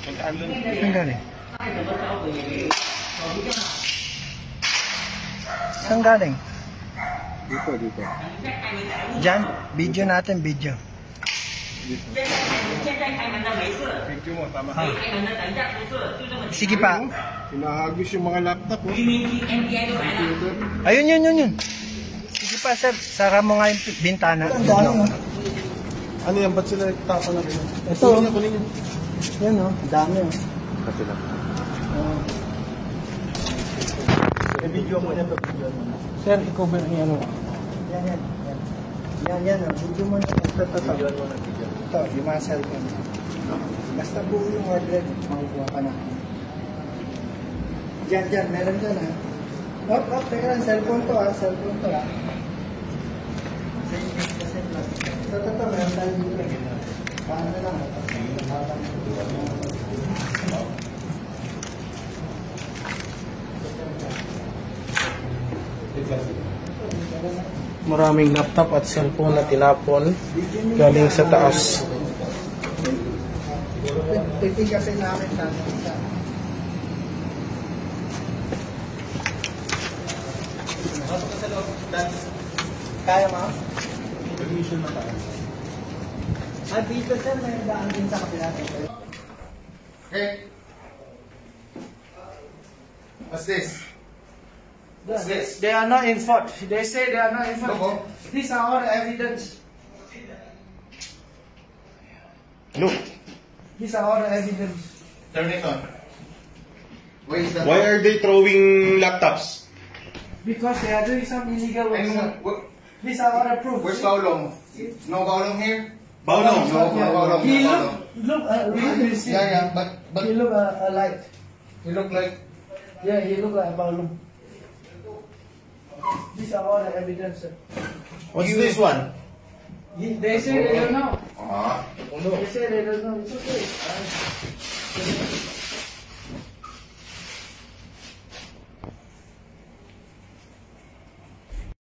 Saan galing? Saan galing? Dito. Diyan, video natin, video. Video mo, tama. Ah. Sige pa. Hinahagis yung mga laptop, oh. Computer. Ayun, yun. Sige pa, sir. Sara mo nga yung bintana. Ano yan? Ba't sila nagtapa na rin? Ito. Kunin niyo. Yan, oh. Dami, oh. Kasi lang. Video mo yan. Sir, i-cover yung ano. Yan, oh. Video mo na. Ito. Ito, yung mga cellphone. Basta buo yung order, makukuha ka na. Diyan, meron dyan, ha. Teka lang, cellphone to, ha. Ito, meron tayo dito. Paano lang, Maraming laptop at cellphone na tinapon galing sa taas. Titigasin namin lang. Kaya mo? Permission na tayo. Dito sir, may daan din sa kapila. Hey. What's this? What's this? They are not in fault. They say they are not in fault. Look. These are all evidence. Look. These are all evidence. Turn it on. Why is that? Why are they throwing laptops? Because they are doing some illegal work. And These are all proof. where's Baolong? No Baolong here? Baolong. No Baolong. He No look, Baolong. really. Yeah, but He look alike. you look like. Yeah, he look like Baolong. These are all the evidence. Sir. What's this one? They say they don't know. Ah. They say they don't know. It's okay.